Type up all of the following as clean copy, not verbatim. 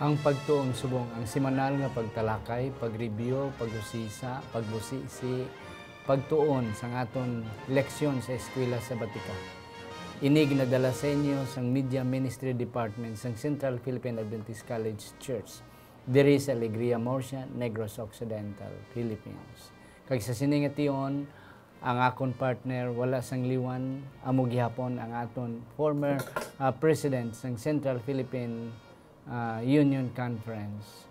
Ang pagtuon subong ang semanal nga pagtalakay, pag-review, paghusisa, pagbusisi, pagtuon sang aton leksyon sa eskwela sa Batika. Inig nadala sa inyo sang Media Ministry Department sang Central Philippine Adventist College Church diri sa Alegria Murcia, Negros Occidental, Philippines. Kag sa siningation, ang akon partner wala sang liwan, amo gihapon ang aton former president sang Central Philippine Union Conference,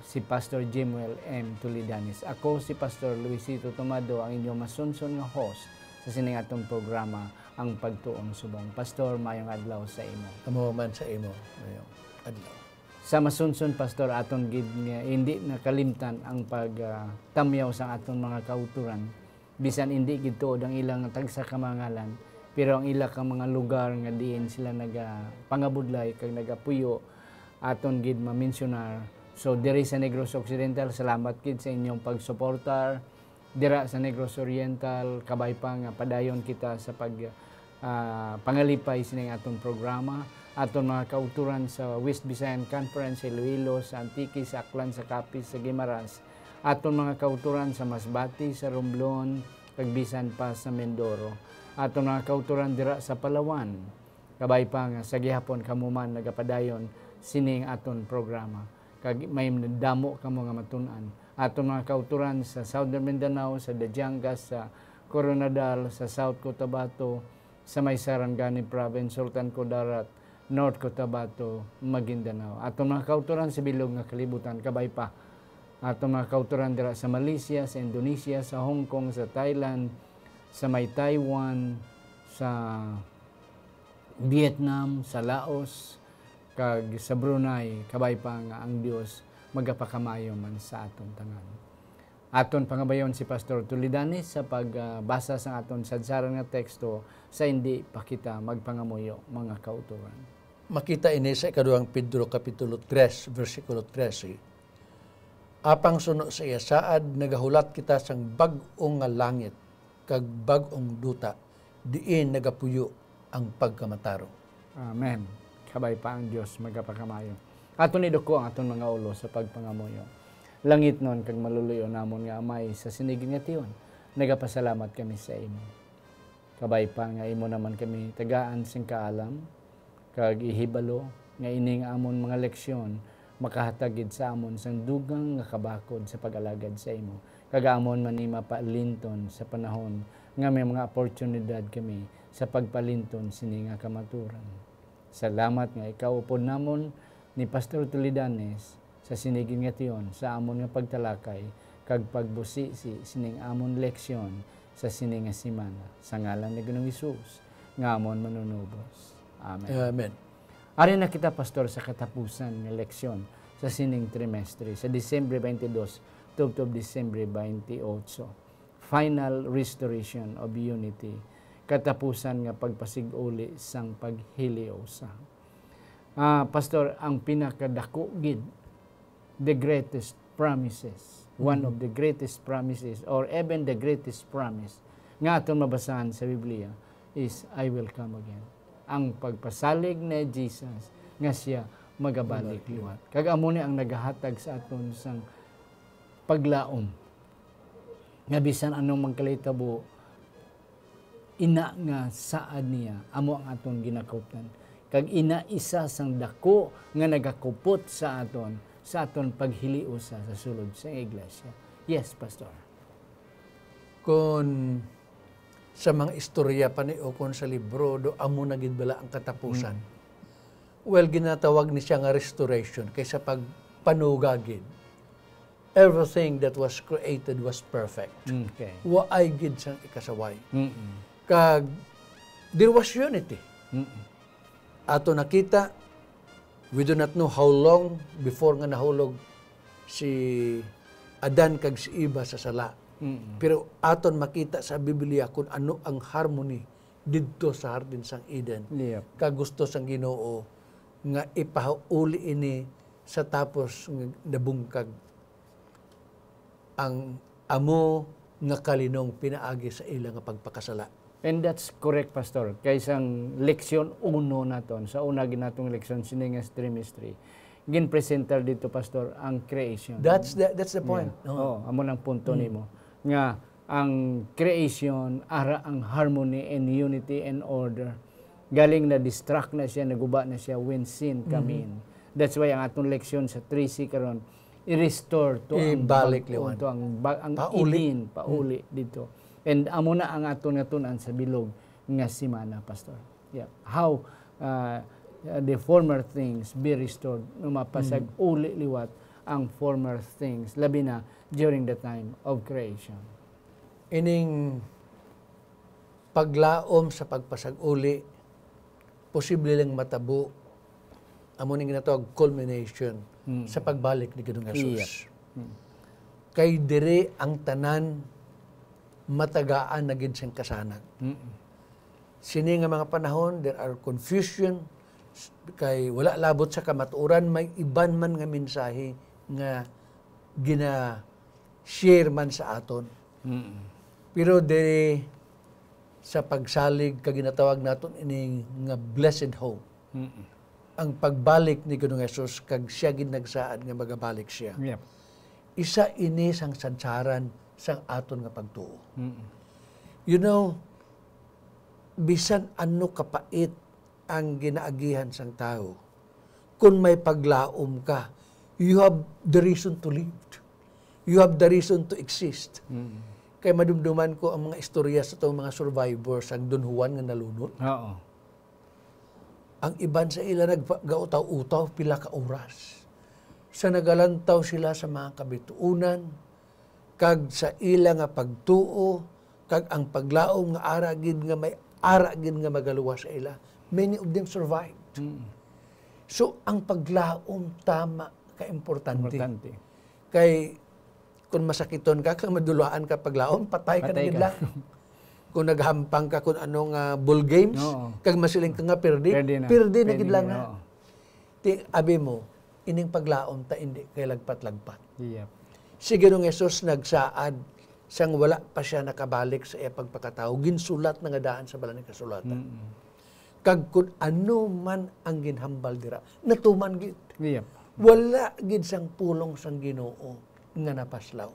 si Pastor Jimuel M. Tulidanis. Ako si Pastor Luisito Tomado, ang inyong masunson nga host sa siningatong programa, ang Pagtuon Subong. Pastor, mayong adlaw sa imo. Amo man sa imo, mayong adlaw. Sa masunson, Pastor, aton gid nga hindi nakalimtan ang pagtamyaw sa aton mga kauturan. Bisan hindi gid tuod ang ilang tagsa ka mangalan, pero ang ila ka mga lugar nga diin sila nagapangabudlay kag nagapuyo aton gid ma-mentionar. So diri sa Negros Occidental, salamat gid sa inyong pagsuportar. Dira sa Negros Oriental, kabay pa nga padayon kita sa pangalipay sining aton programa. Aton mga kauturan sa West Visayan Conference, sa Iloilo, sa Antique, sa Aklan, sa Capiz, sa Guimaras. Aton mga kauturan sa Masbati, sa Romblon, kag bisan pa sa Mindoro. Aton mga kauturan dira sa Palawan. Kabay pa nga sa gihapon kamuman nagapadayon sining aton programa. Kag may damo kamo nga matun-an. Aton mga kauturan sa Southern Mindanao, sa Dajangas, sa Coronadal, sa South Cotabato, sa may Sarangani Province, Sultan Kudarat, North Cotabato, Maguindanao. Aton mga kauturan sa bilog nga kalibutan, kabay pa. Aton mga kauturan dira sa Malaysia, sa Indonesia, sa Hong Kong, sa Thailand, sa may Taiwan, sa Vietnam, sa Laos, kag sa Brunei, kabay pa nga ang Dios magapakamayo man sa aton tanan. Aton pangabayon si Pastor Tulidanis sa pagbasa sa aton sadsaran nga teksto sa hindi pa kita magpangamuyo mga kauturan. Makita ini sa ikaduhang Pedro Kapitulo 3, versikulo 13. Apang suno sa iya saad, nagahulat kita sang bag-ong nga langit, kag bag-ong duta, diin nagapuyo ang pagkamataro. Amen. Kabay pa ang Dios magapakamayo. Aton iduko ang aton mga ulo sa pagpangamuyo. Langit nun kag maluluyo namon nga amay sa sinigin nga tiyon. Nagapasalamat kami sa imo. Kabay pa nga imo naman kami tagaan sing kaalam kag ihibalo nga ining amon mga leksyon makahatagid sa amon sang dugang nga kabakod sa pag-alagad sa imo. Kag amon man ni mapalinton sa panahon nga may mga oportunidad kami sa pagpalinton sini nga kamaturan. Salamat nga ikaw upod namon ni Pastor Tulidanes sa sinigin nga tiyon sa amon nga pagtalakay kag pagbusisi sining amon leksyon sa sining nga semana. Sa ngalan ni Ginoong Hesus nga amon manunubos. Amen. Amen. Ari na kita, Pastor, sa katapusan ng leksyon sa sining trimestre, sa Disyembre 22, tubtob Disyembre 28. Final Restoration of Unity. Katapusan nga pagpasiguli sang paghiliosa. Pastor, ang pinakadako gid, the greatest promises, one of the greatest promises, or even the greatest promise, nga aton mabasahan sa Biblia is, I will come again. Ang pagpasalig ni Jesus nga siya magabalik liwat. Kag amo ni ang nagahatag sa aton sang paglaom. Nga bisan anong magkalitabo, ina nga saad niya, amo ang aton ginakuptan. Kag ina isa sang dako nga nagakupot sa aton paghiliusa sa sulod sa iglesia. Yes, Pastor. Kung sa mga istorya pa ni Okon sa libro, do amo na gid bala ang katapusan. Well, ginatawag ni siya nga restoration kaysa pagpanugagid. Everything that was created was perfect. Okay. Waay gid sang ikasaway. Kag there was unity. Ato nakita, we do not know how long before nga nahulog si Adan kag si Eva sa sala. Pero aton makita sa Biblia kung ano ang harmony didto sa Hardin sang Eden. Yep. Kag gusto sang Ginoo nga ipauli ini sa tapos nga nabungkag ang amo nga kalinong pinaagi sa ila nga pagpakasala. And that's correct, Pastor. Kay isang leksyon uno naton, sa una ginatong leksyon siningas trimestry, gin-presenter dito, Pastor, ang creation. That's the point. Oo, amo nang punto nimo. Nga, ang creation, ara ang harmony and unity and order. Galing na distract na siya, naguba na siya when sin come in. That's why ang atong leksyon sa 3C karon i-restore to ang ibalik bago, to ang pauli. pauli dito. And amo na ang aton natunan sa bilog nga simana, Pastor. Yeah. How the former things be restored, mapasag uli liwat ang former things, labi na during the time of creation. Ining paglaom sa pagpasag uli, posible lang matabo amo ning ginatawag culmination sa pagbalik ni Ginoong Hesus. Kay dire ang tanan matagaan na gid siyang kasanag. Sini nga mga panahon, there are confusion, kay wala labot sa kamatuoran, may iban man nga mensahe nga gina-share man sa aton. Pero dire sa pagsalig kag ginatawag naton ini nga blessed hope. Ang pagbalik ni Ginoong Hesus kag siya gid nagsaad nga magabalik siya. Yep. Isa ini sang sadsaran sang aton nga pagtuo. You know, bisan ano kapait ang ginaagihan sang tao, kung may paglaom ka, you have the reason to live. You have the reason to exist. Kaya madumduman ko ang mga istorya sa itong mga survivors, ang Don Juan nga nalunod. Oo. Ang iban sa ila naggautaw-utaw pila ka oras. Sa nagalantaw sila sa mga kabituunan, kag sa ila nga pagtuo, kag ang paglaom nga aragid nga may aragid nga magaluwa sa ila. Many of them survived. So, ang paglaom tama ka-importante. Kay, kung masakiton ka, kung maduluan ka paglaom, patay ka na gid lang. Kung naghampang ka kung anong ball games, kag masiling ka nga perdi na gid lang na. Abi mo, ining paglaom ta hindi kay lagpat-lagpat. Yep. Si Ginoong Hesus nagsaad sang wala pa siya nakabalik sa iya pagpakatao, ginsulat na nga daan sa balaning kasulatan. Kag kung ano man ang ginhambal dira, natuman gid. Yep. Wala gid sang pulong sang Ginoo nga napaslaw.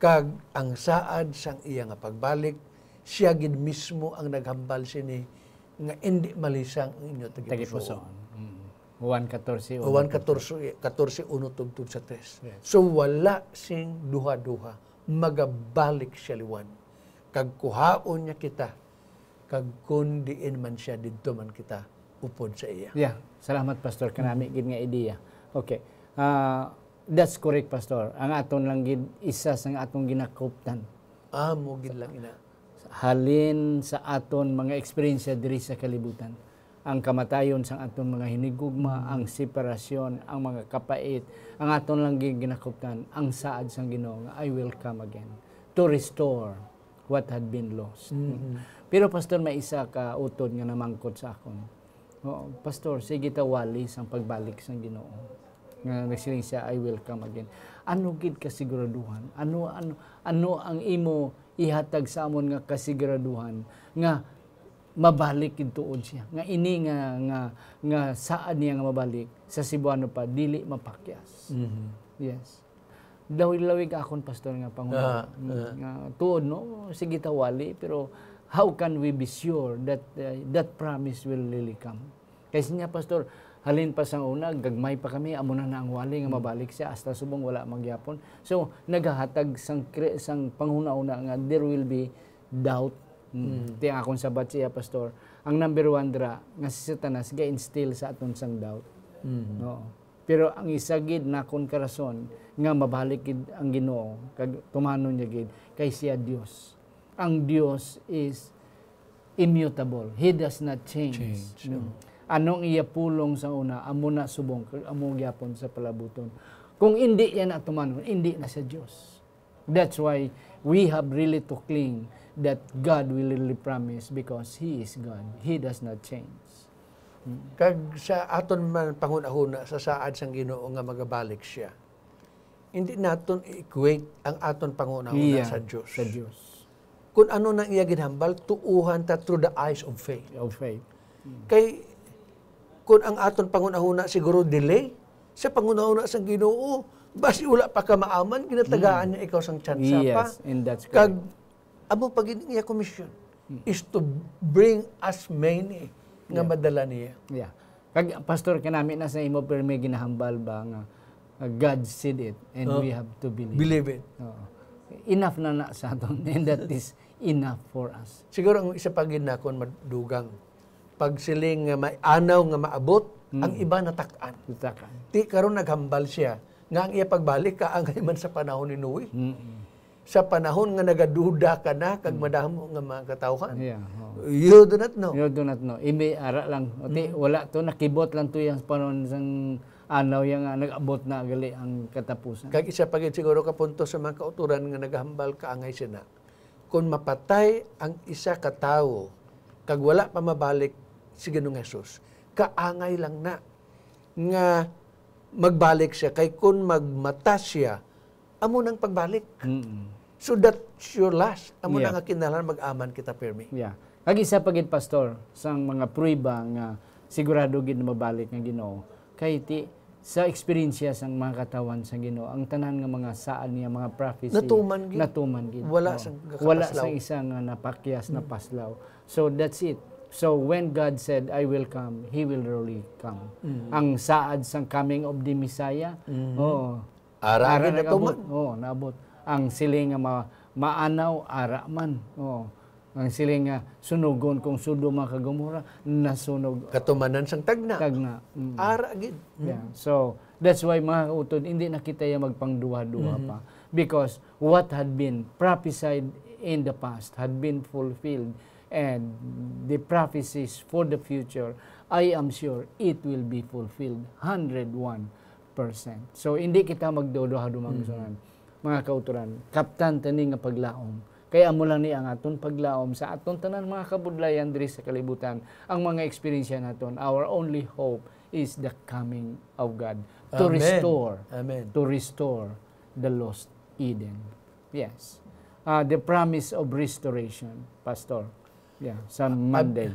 Kag ang saad sang iya nga pagbalik, siya gid mismo ang naghambal sini nga hindi malisang ang inyo tagipusoon. Juan 14, 1:14 tugtog sa 3. So wala sing duha-duha, magabalik siya liwan. Kag kuhaon niya kita, kag kun diin man siya didto man kita upod sa iya. Yeah, salamat Pastor kanami gid nga ideya. Okay. That's correct, Pastor. Ang aton lang gid isa sa atong ginakuptan. Mo gid lang ina. Halin sa aton mga eksperyensya diri sa kalibutan. Ang kamatayon sa aton mga hinigugma, ang separasyon, ang mga kapait, ang aton lang ginakuptan, ang saad sang Ginoo nga I will come again to restore what had been lost. Pero Pastor, may isa ka utod nga namangkot sa akon. Pastor, sige tawali sang pagbalik sang Ginoo. Nga nagsiling siya I will come again. Ano gid kasiguraduhan? Ano ang imo ihatag sa amon nga kasiguraduhan nga mabalik gid tuod siya, nga ini nga saan niya nga mabalik sa Cebuano pa dili mapakyas. Yes, lawig akon Pastor nga Pangulo nga tuod no sige tawali, pero how can we be sure that that promise will really come? Kasi niya Pastor, halin pa sang una, gagmay pa kami, amo na ang wali nga mabalik siya, hasta subong wala magyapon. So, nagahatag sang panghuna-una nga there will be doubt. Tiyan akong sabat siya, Pastor. Ang number one dra, nga si Satanas, ga-instill sa aton sang doubt. No. Pero ang isagid na kon karason, nga mabalik ang Ginoo, kag tumanon niya gid, kay siya Dios. Ang Dios is immutable. He does not change. Anong iya pulong sa una, amo na subong, amo gyapon sa palabuton. Kung hindi yan na tumanon, hindi na sa Diyos. That's why we have really to cling that God will really promise because He is God. He does not change. Kag sa aton man panghuna-huna sa saad sang Ginoo nga magabalik siya, hindi naton i-equate ang aton panghuna-huna sa Diyos. Sa Diyos. Kung ano nang iya ginhambal, tuuhan ta through the eyes of faith. Of faith. Kay kung ang aton panghuna-huna siguro delay, sa pangunauna sang Ginoo, basi wala pa ka maaman, ginatagaan niya ikaw sang tsansa pa. Yes, and that's Kag, correct. amo pag niya commission is to bring as many nga madala niya. Yeah. Kag pastor kanami na sa imo pero may ginahambal ba nga God said it and we have to believe. Believe it. Oo. Enough na sa aton and that is enough for us. Siguro ang isa pa gid nakon madugang. Pag siling nga may anaw nga maabot, ang iba natak-an. Tutakan. Ti karon naghambal siya nga ang iya pagbalik kaangay man sa panahon ni Noe. Sa panahon nga nagaduda ka na kag madamo nga mga katawhan. Yeah. You do not know. You do not know. Imi ara lang. Oti wala to nakibot lang to yung panahon sang anaw yang nag-abot na gali ang katapusan. Kag isa pa gid siguro ka punto sa mga kauturan nga naghambal kaangay sina. Kung mapatay ang isa ka tawo kag wala pa mabalik si Ginoong Hesus, kaangay lang na nga magbalik siya kay kun magmata siya amo nang pagbalik. So that's your last. Amo na nga kinahanglan mag-aman kita pirmi. Yeah. Kag isa pa gid pastor sang mga prueba nga sigurado gid na mabalik nga Ginoo kay ti sa eksperyensya sang mga katawan sang Ginoo ang tanan nga mga saan niya mga prophecy natuman gid. Wala wala sang isa nga napakyas na paslaw. So that's it. So when God said I will come, he will really come. Ang saad sang coming of the Messiah, Ara natuman. naabot. Ang siling nga maanaw ara man. Ang siling nga sunugon kung Sodoma kag Gomorra nasunog. Katumanan sang tagna. Ara gid. Yeah. So that's why mga utod hindi na kita ya magpangduha-duha pa because what had been prophesied in the past had been fulfilled and the prophecies for the future I am sure it will be fulfilled 101%. So hindi kita magduha-duha mga kauturan, kaptan tani nga paglaom. Kaya amo lang ni ang aton paglaom sa aton tanan mga kabudlayan diri sa kalibutan. Ang mga eksperyensya naton, our only hope is the coming of God to restore the lost Eden. Yes. The promise of restoration, pastor. Yeah, sa Monday.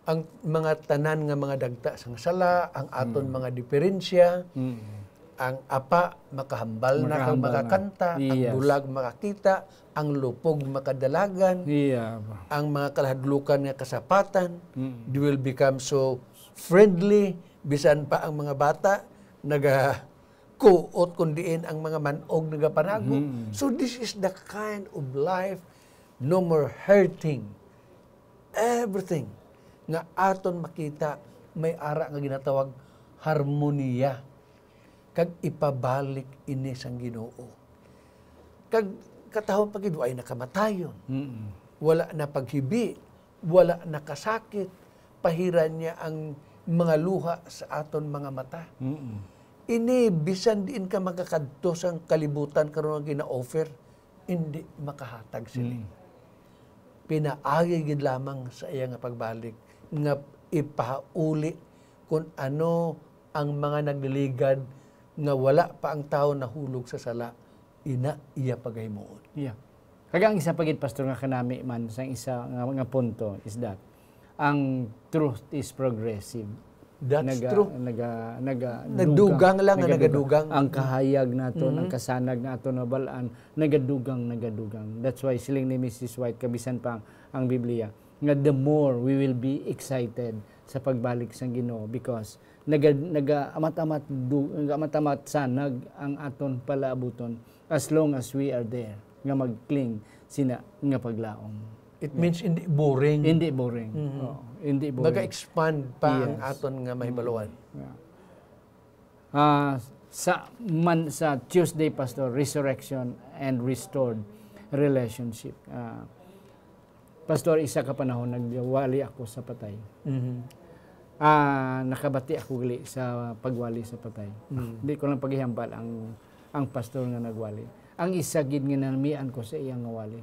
Ang mga tanan nga mga dagta sang sala, ang aton mga diferensya, ang apa makahambal na kang makakanta, ang bulag makakita, ang lupog makadalagan, ang mga kalahadlukan nga kasapatan, they will become so friendly, bisan pa ang mga bata kuot kundiin ang mga manog nagapanago. So this is the kind of life, no more hurting. Everything nga aton makita may ara nga ginatawag harmonia. Kag ipabalik ini sang Ginoo. Kag katahon pagid ay nakamatayon. Wala na paghibi, wala na kasakit, pahiran niya ang mga luha sa aton mga mata. Ini bisan diin ka makakadto sang kalibutan karon nga gina-offer, hindi makahatag sila. Pinaagi gid lamang sa iya nga pagbalik nga ipauli kung ano ang mga nagliligad nga wala pa ang tao nahulog sa sala, iya pagaymoon. Yeah. Kagang isa pagid pastor nga kanami man sa isa nga punto is that ang truth is progressive. That's true. Nagdugang lang nga nagadugang. Ang kahayag naton, ang kasanag naton na balaan, nagadugang. That's why siling ni Mrs. White kabisan pa ang Biblia nga the more we will be excited sa pagbalik sang Ginoo because amat-amat sanag ang aton palaabuton as long as we are there nga magcling sina nga paglaom. It means hindi boring. Hindi boring. Hindi boring. Maga-expand pa ang aton nga mahibaluan. Sa Tuesday pastor, resurrection and restored relationship. Pastor, isa ka panahon nagwali ako sa patay. Nakabati ako gali sa pagwali sa patay. Hindi ko lang paghihambal ang pastor nga nagwali. Ang isa gid nga namian ko sa iyang wali.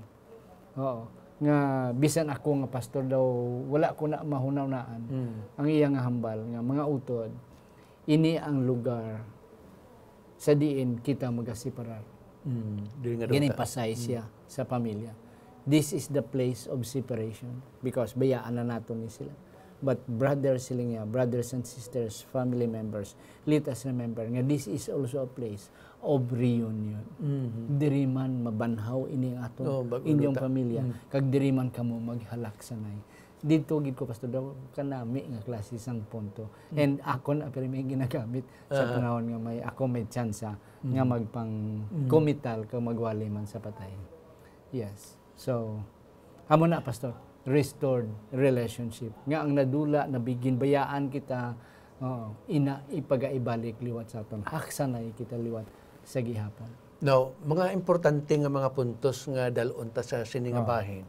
Nga bisan ako nga pastor daw wala ko na mahunaw-naan. Ang iyang hambal nga mga utod ini ang lugar sa diin kita magasiparar. Gini pasay siya sa pamilya. This is the place of separation because bayaan na nato ni sila. But brothers and sisters, family members, let us remember nga this is also a place of reunion. Diri man mabanhaw ini ang aton inyong pamilya, kag diri man kamo maghalak sanay. Dito gid ko pastor daw kanami nga klase sang punto. And ako na pero may ginagamit sa panahon nga may tsansa nga magpang komital ka magwali man sa patay. Yes. So amo na pastor, restored relationship. Nga ang nadula nabigin bayaan kita ipagaibalik liwat sa aton. Haksanay kita liwat sa gihapon. Now, mga importante nga mga puntos nga dalon ta sa sini nga bahin.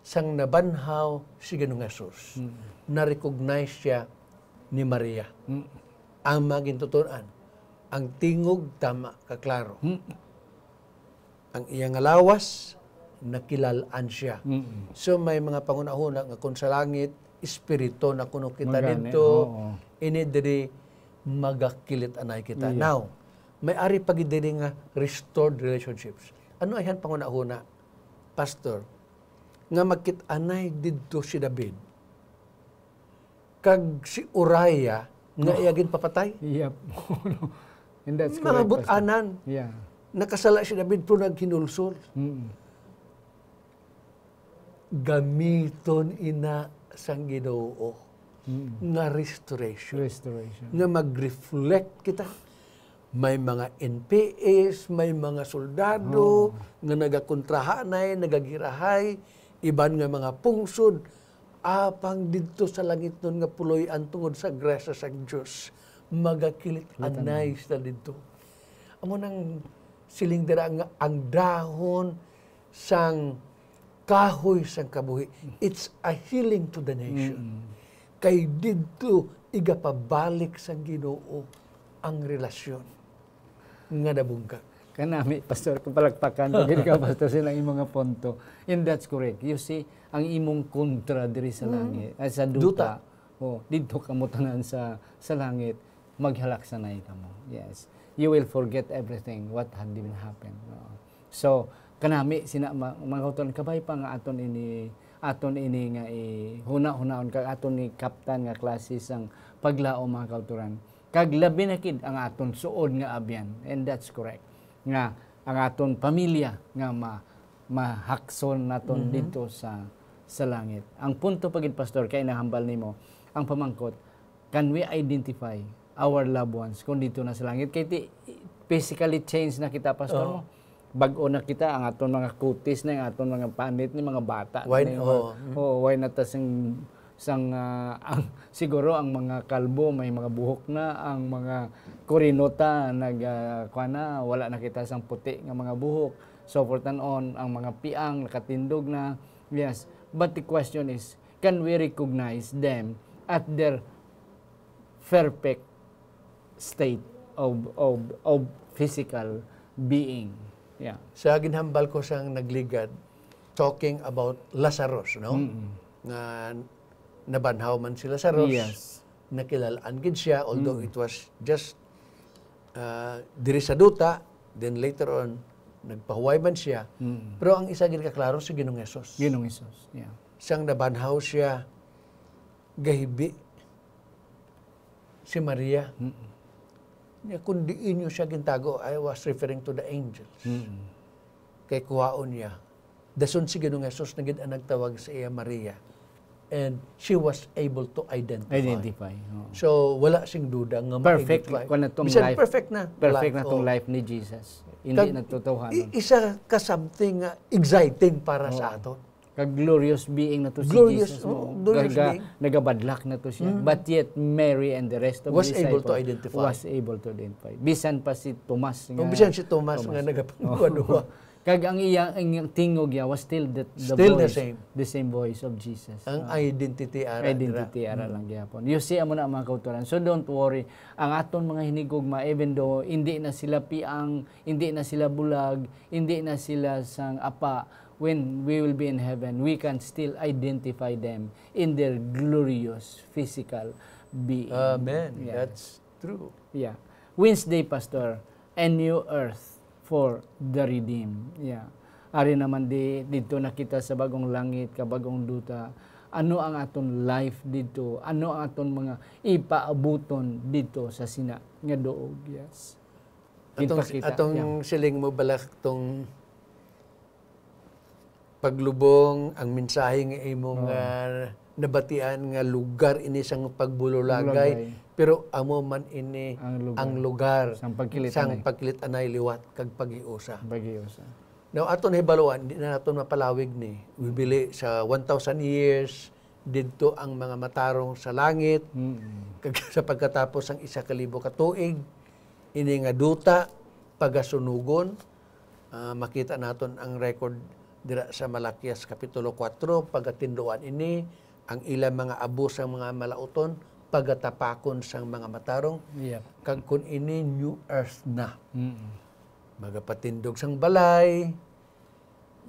Sang nabanhaw si Ginoong Hesus, na-recognize siya ni Maria. Ang magintutunan, ang tingog tama kaklaro. Ang iyang lawas, nakilalaan siya. So may mga pangunahuna nga kung sa langit, espiritu na kuno kita dito, ini diri magakilit anay kita. Now, may ari pagid diri nga restored relationships. Ano ayan pangunahuna, pastor? Nga magkit-anay didto si David. Kag si Uriah nga iyagin papatay. Yep. And that's correct. Mga but-anan. Yeah. Nakasala si David pero naghinulsol. Gamiton ina sang Ginoo nga restoration. Nga mag-reflect kita. May mga NPS, may mga soldado nga nagakontrahanay, nagagirahay, iban nga mga pungsod, apang dito sa langit nun nga puloy ang tungod sa grasa sa Diyos, magakilit anay sa dito. Amo nang siling dira nga ang dahon sang kahoy sang kabuhi. It's a healing to the nation. Kay dito igapabalik sa Ginoo ang relasyon nga nabungkag. Kanami, pastor, kung palagpakan, pagin ka, pastor, silang imong mga punto. And that's correct. You see, ang imong kontra diri sa langit, sa duta, dito kamo tanan sa langit, maghalak sanay kamo. Yes. You will forget everything, what had been happened. So, kanami, mga kautulan, kabay pa nga aton ini nga huna-hunaon, kag aton ni kaptan nga klase sang paglao mga kautulan. Kag labi na kid ang aton suod nga abyan. And that's correct. Nga ang aton pamilya nga mahakson naton dito sa langit. Ang punto pagid pastor kay nahambal nimo ang pamangkot, can we identify our loved ones kung dito na sa langit kay physically change na kita pastor mo. Bag-o na kita ang aton mga kutis na ang aton mga panit ni mga bata. Why na ta siguro ang mga kalbo may mga buhok na, ang mga korinota wala na kita sang puti nga mga buhok, so forth and on, ang mga piang nakatindog na. Yes, but the question is, can we recognize them at their perfect state of physical being? Yeah. Sa ginhambal ko sang nagligad, talking about Lazarus, no? Nga nabanhaw man si Lazarus. Yes. Nakilalaan gid siya, although it was just diri sa duta, then later on nagpahuway man siya. Pero ang isa gid kaklaro si Ginoong Hesus. Ginoong Hesus. Yeah. Siyang nabanhaw siya gahibi si Maria. Kung diin niyo siya gintago, I was referring to the angels. Kay kuhaon niya. Dason si Ginoong Hesus na gid ang nagtawag sa iya Maria. And she was able to identify. So, wala sing duda nga perfect na tong life. Perfect na. Perfect na tong life ni Jesus. Hindi natutuhanon. Isa ka something exciting para sa aton. Kag glorious being na to si Jesus. Glorious being. Nagabadlak na to siya. But yet, Mary and the rest of the disciples was able to identify. Bisan pa si Tomas. Bisan si Tomas nga nagapanguha. Kag ang iyang tingog was still the same voice of Jesus. Ang identity ara lang gyapon. You see amo na mga kautulan. So don't worry. Ang aton mga hinigugma, even though hindi na sila piang, hindi na sila bulag, hindi na sila sang apa, when we will be in heaven, we can still identify them in their glorious physical being. Amen. Yeah. That's true. Yeah. Wednesday, Pastor, a new earth for the redeemed. Yeah. Ari naman dito nakita sa bagong langit, kabagong duta, ano ang aton life dito, ano ang aton mga ipaabuton dito sa sina nga doog. Yes. Atong siling mo balak tong paglubong ang mensahe nga imong nabatian nga lugar ini sang pagbulolagay, pero amo man ini ang lugar sang pagkilit anay liwat kag pag-iusa. Now, aton hibaluan, di na naton mapalawig ni. Bibili sa 1,000 years, dito ang mga matarong sa langit, kag sa pagkatapos ang 1,000 ka tuig, ini nga duta, pagasunugon, makita naton ang record dira sa Malakias Kapitulo 4, pagatinduan ini, ang ilang mga abus ang mga malauton, pagatapakon sang mga matarong, kag kun ini new earth na. Magapatindog sang balay,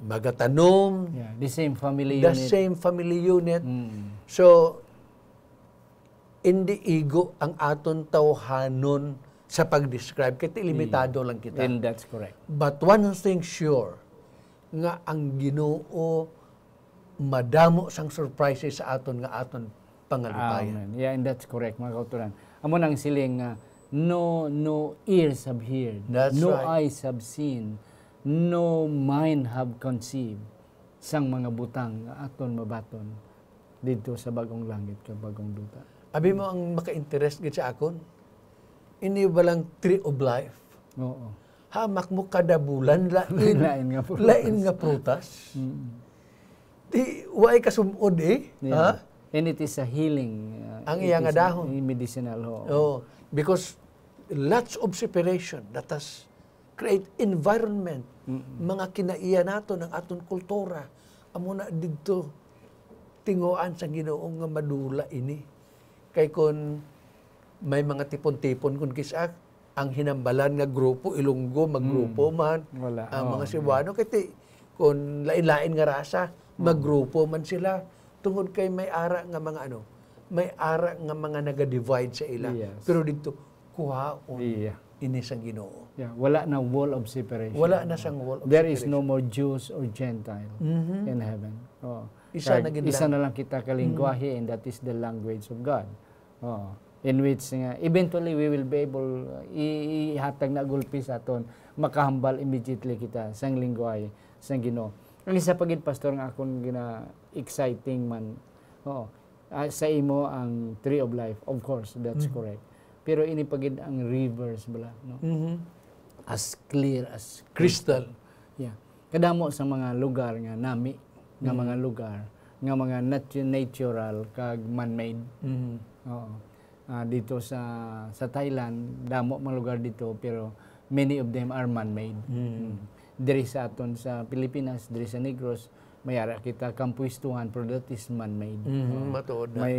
magatanom. The same family unit. The same family unit. So, hindi igo ang aton tawhanon sa pag-describe. Kaya limitado lang kita. And that's correct. But one thing sure, nga ang Ginoo madamo sang surprises sa aton nga aton pangalipayan. Amen. Yeah, and that's correct, mga kauturan. Amo nang siling no ears have heard, no eyes have seen, no mind have conceived sang mga butang nga aton mabaton dito sa bagong langit kag bagong duta. Abi mo ang maka-interest gid sa akon. Ini balang tree of life. Oo. Hamak mo kada bulan lain nga prutas. Di way kasumod ha? And it is a healing. Ang iya nga dahon. Medicinal. Because lots of separation that has create environment, mga kinaiya nato ng aton kultura. Amo na dito tinguan sa Ginoo nga madula ini. Kay kun may mga tipon-tipon kun kisak ang hinambalan nga grupo Ilonggo maggrupo man. Wala. Ang mga Cebuano kay kun lain-lain nga rasa maggrupo man sila tungod kay may ara nga mga may ara nga mga naga-divide sa ila. Pero dito kuhaon ini sang Ginoo. Wala na wall of separation. Wala na sang wall of There separation. is no more Jews or Gentile in heaven. Isa na lang kita kalingwahe and that is the language of God. In which eventually we will be able ihatag na gulpi sa aton makahambal immediately kita sang lingwahe sang Ginoo. Ang isa pagid pastor nga akong gina exciting man. Sa imo ang tree of life, of course, that's correct. Pero ini pagid ang rivers bala, no? As clear as crystal. Kadamo sa mga lugar nga nami, nga mga lugar, nga mga natural kag man-made. Dito sa Thailand, damo mga lugar dito pero many of them are man-made. Diri sa aton sa Pilipinas, diri sa Negros, may ara kita kampuistuhan pero that is man-made.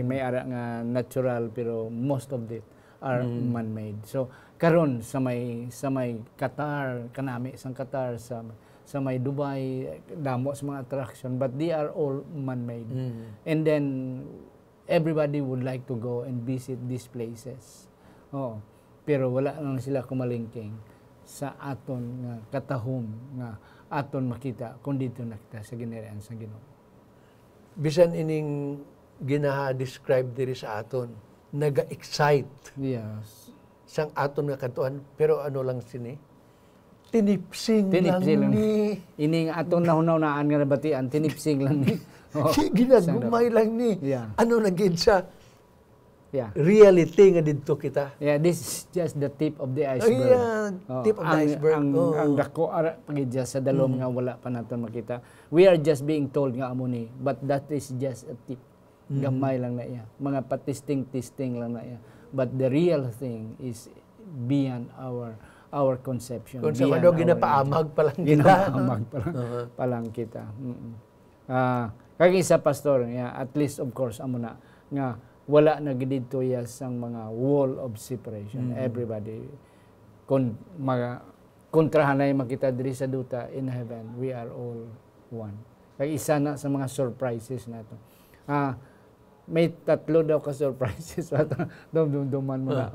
May ara nga natural pero most of it are man-made. So karon sa may Qatar, kanami sang Qatar sa may Dubai, damo sa mga attraction but they are all man-made. And then everybody would like to go and visit these places. Pero wala lang sila kumalingking sa aton nga katahom nga aton makita kung dito nakita sa ginirian sa Ginoo. Bisan ining ginaha-describe diri sa aton, naga-excite. Sang aton nga katuan, pero ano lang sini? Tinipsing lang ni. Ining aton nahunaw-naan nga nabatian, tinipsing lang ni. Ginagumay lang ni. Ano na gid sa reality nga dito kita. This is just the tip of the iceberg. Tip of the iceberg. Ang dako ara pagid sa dalom nga wala pa naton makita. We are just being told nga amo ni, but that is just a tip. Gamay lang na iya. Mga patisting-tisting lang na iya. But the real thing is beyond our conception. Kung sa ano, ginapaamag pa lang kita. Ginapaamag pa lang kita. Kaya isa pastor, at least of course, amo na, nga wala na dito sang mga wall of separation. Everybody, kontrahan na yung makita diri sa duta in heaven, we are all one. Kaya isa na sa mga surprises na ito. May tatlo daw ka surprises dumduman mo na.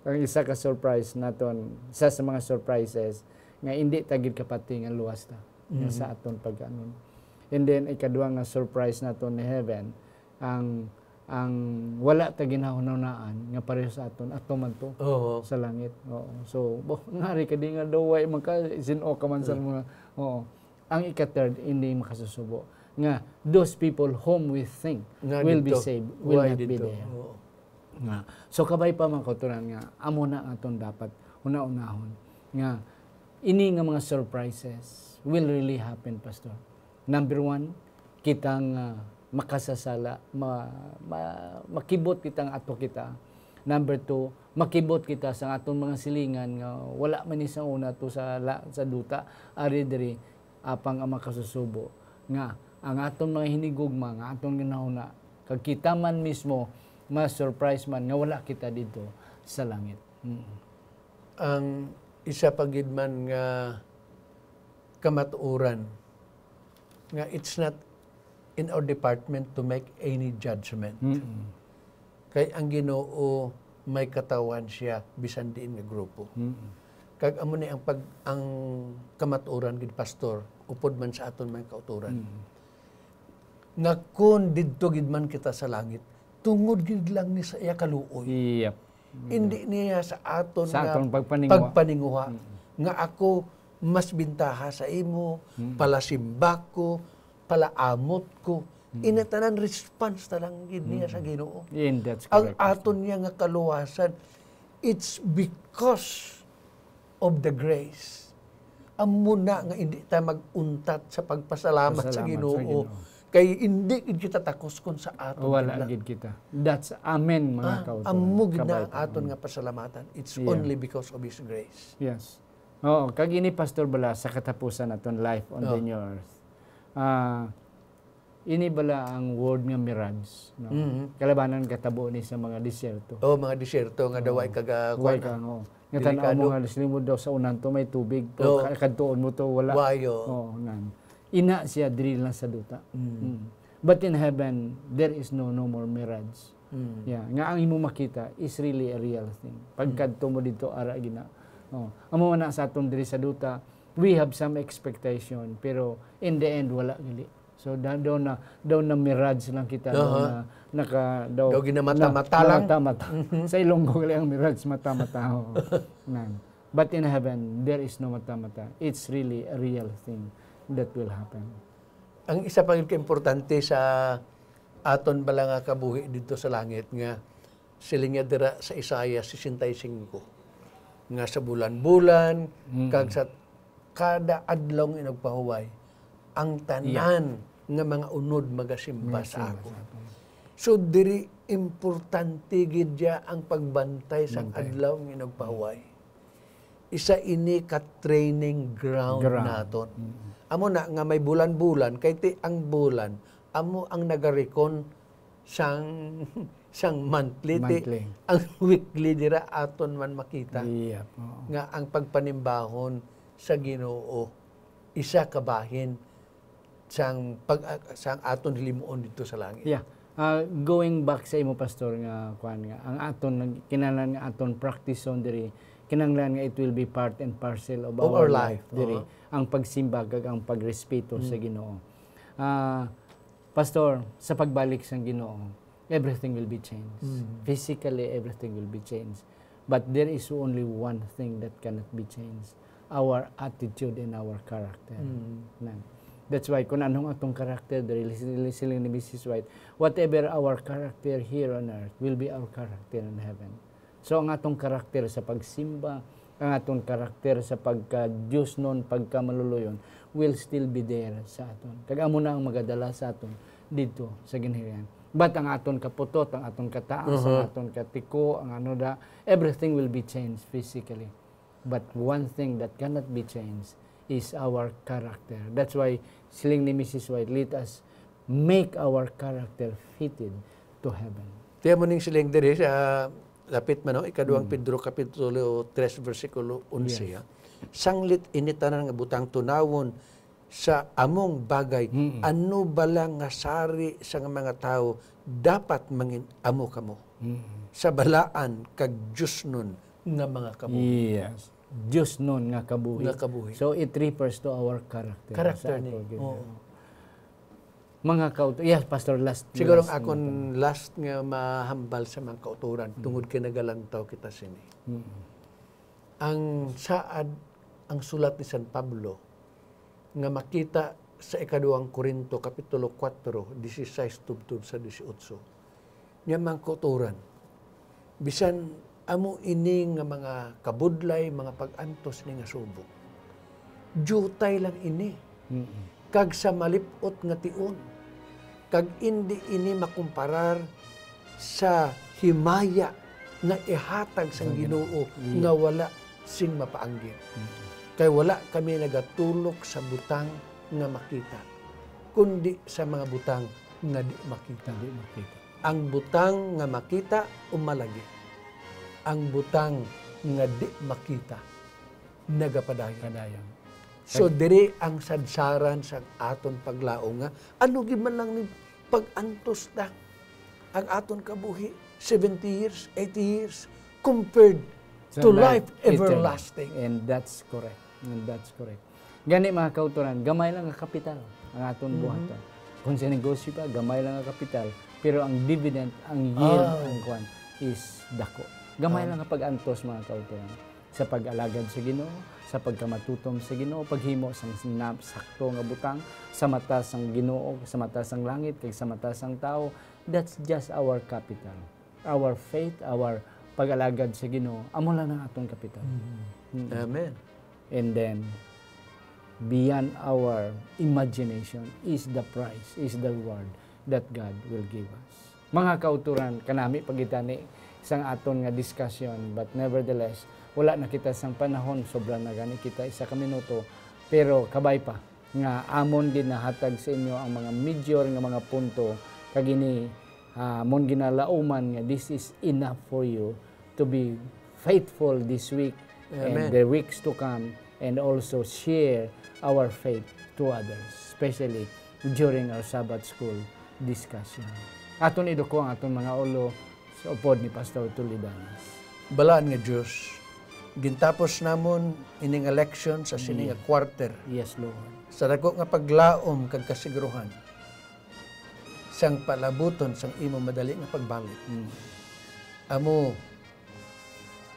Ang isa ka surprise naton, isa sa mga surprises nga hindi tagid kapati nga luwas ta sa aton pag-anon. And then ikaduha nga surprise naton ni heaven ang wala ta ginahunahunaan nga pareho sa aton ato man to sa langit. So ngari ka di nga daw way sino ka man sa mga ang ika-third hindi makasusubo nga those people whom we think will be saved will not be there. Nga. So kabay pa man kauturan nga amo na aton dapat una-unahon nga ini nga mga surprises will really happen, Pastor. Number one, kitang makasasala, makibot kitang ato kita. Number two, makibot kita sa atong mga silingan nga wala man isang una to sa duta ari diri apang ang makasusubo nga ang atong mga hinigugma nga atong ginahuna kag kita man mismo ma-surprise man nga wala kita dito sa langit. Ang isa pa gid man nga kamatuoran nga it's not in our department to make any judgment. Kay ang Ginoo may katawan siya bisan diin nga grupo. Kag amo ni ang kamatuoran gid pastor upod man sa aton mga kauturan. Nga kun didto gid man kita sa langit tungod gid lang ni sa iya kaluoy. Yep. Hindi niya sa aton sa nga pagpaninguha nga ako mas bintaha sa imo, palasimba ko, palaamot ko. Inatanan response talang gid niya sa Ginoo. That's ang correct. aton niya nga kaluwasan, it's because of the grace. Amo na nga hindi ta maguntat sa pagpasalamat sa Ginoo. Kay hindi gid kita takoskon sa aton. Wala gid kita. That's amen mga kauturan. Amo gid na aton nga pasalamatan. It's only because of His grace. Yes. Oo, kag ini Pastor Bala sa katapusan naton life on the new earth. Ini bala ang word nga mirage, no? Kalabanan katabo ni sa mga disyerto. Mga disyerto nga daway kaga way ka nga tan-aw mo nga lislimod daw sa unan to may tubig to kadtuon mo to wala. Wayo. Nan. Ina siya diri lang sa duta. But in heaven there is no more mirage. Yeah, nga ang imo makita is really a real thing. Pagkadto mo dito ara gina. Amo na sa aton diri sa duta, we have some expectation pero in the end wala gali. So daw na mirage lang kita daw ginamata-mata lang. Sa Ilonggo gali ang mirage mata-mata. But in heaven there is no mata-mata. It's really a real thing that will happen. Ang isa pang importante sa aton bala nga kabuhi dito sa langit nga silinga dira sa Isaiah 65 nga sa bulan-bulan kag sa kada adlaw nga nagpahuway ang tanan nga mga unod magasimba sa ako. So diri importante gid ang pagbantay sa adlaw nga nagpahuway. Isa ini ka training ground naton. Amo na nga may bulan-bulan kay ti ang bulan amo ang nagarekon sang monthly. Ang weekly dira aton man makita. Nga ang pagpanimbahon sa Ginoo isa ka bahin sang aton himuon dito sa langit. Going back sa imo pastor nga kuan nga ang aton kinahanglan nga aton practice on diri kinahanglan nga it will be part and parcel of our life diri ang pagsimba kag ang pagrespeto sa Ginoo. Pastor, sa pagbalik sa Ginoo, everything will be changed. Physically, everything will be changed. But there is only one thing that cannot be changed. Our attitude and our character. That's why, kung anong atong character, siling ni Mrs. White, whatever our character here on earth will be our character in heaven. So, ang atong character sa pagsimba, ang atong karakter sa pagka-Diyos nun, pagka-maluluyon, will still be there sa aton. Kaya mo na ang magadala sa aton dito sa ginhirian. But ang aton kaputot, ang aton kataas, ang aton katiko, ang everything will be changed physically. But one thing that cannot be changed is our character. That's why siling ni Mrs. White, let us make our character fitted to heaven. Tiyan mo ning siling diri sa lapit man ikaduhang Pedro kapitulo 3 versikulo 11. Sanglit initanan nga butang tunawon sa among bagay ano bala nga sari sa mga tao dapat mangin amo kamo sa balaan kag Dios nun nga mga kabuhi. Yes. Dios nun nga kabuhi. Nga kabuhi. So it refers to our character. Character ni. Mga kauturan. Yes, Pastor, last. Siguro akong last nga mahambal sa mga kauturan, tungod kinagalantaw kita sini. Ang saad, ang sulat ni San Pablo, nga makita sa ikaduang Korinto, Kapitulo 4, 16 tubtub sa 18. Nga mga kauturan, bisan amo ini nga mga kabudlay, mga pag-antos ni nga subok. Jutay lang ini. Kag sa malipot nga tion. Kag hindi ini makumparar sa himaya nga ihatag sang Ginoo nga wala sing mapaanggit. Kay wala kami nagatulok sa butang nga makita, kundi sa mga butang nga di makita. Ang butang nga makita umalagi. Ang butang nga di makita nagapadayon. So diri ang sadsaran sa aton paglao nga ano giman lang ni pag-antos ta ang aton kabuhi 70 years, 80 years compared to life everlasting. And that's correct. Gani mga kauturan, gamay lang ang kapital ang aton buhatan. Kung sa negosyo pa, gamay lang ang kapital. Pero ang dividend, ang yield, ang kwan, is dako. Gamay lang ang pag-antos mga kauturan. Sa pag-alagad sa Ginoo, sa pagkamatutom sa Ginoo, paghimo sang sakto nga butang sa mata sang Ginoo, sa mata sang langit, kay sa mata sang tao. That's just our capital. Our faith, our pag-alagad sa Ginoo, amo lang ang atong kapital. Amen. And then, beyond our imagination is the prize, is the reward that God will give us. Mga kauturan, kanami pagitani isang aton nga discussion, but nevertheless, wala na kita sang panahon, sobrang na gani kita isa ka minuto, pero kabay pa, nga amon din nahatag sa inyo ang mga major nga mga punto, kagini, mon ginalauman nga this is enough for you to be faithful this week. Amen. And the weeks to come, and also share our faith to others, especially during our Sabbath school discussion. Aton iduko ang aton mga ulo sa upod ni Pastor Tulidanas. Balaan nga Diyos, gintapos namon ining election sa sining nga quarter. Yes, Lord. Sa dako nga paglaom kag kasiguruhan, sang palabuton sang imo madali nga pagbalik. Amo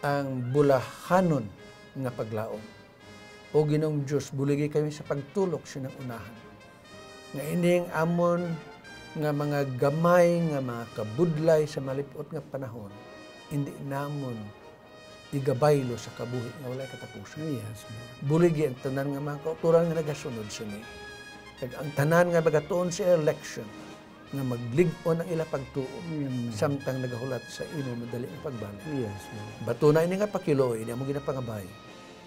ang bulahanon nga paglaom. O Ginoong Diyos, buligi kami sa pagtulok sinang unahan. Nga ining amon nga mga gamay, nga mga kabudlay sa malipot nga panahon, hindi namon igabaylo sa kabuhi nga walay katapusan. Yes, Lord. Buligi ang tanan nga mga kauturan nga nagasunod sini. Kag ang tanan nga magatuon sa election, nga maglig-on ang ila pagtuo, samtang nagahulat sa imo madali ang pagbalik. Yes, Lord. Batunay ni nga pakiloy, ni amo ginapangabay,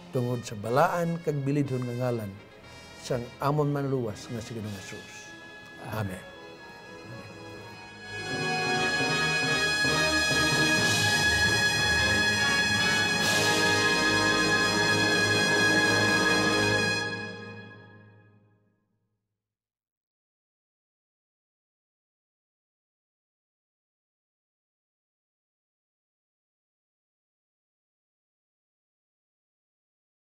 tungod sa balaan kag bilidhon nga ngalan sang amon manluwas nga si Ginoong Hesus. Amen.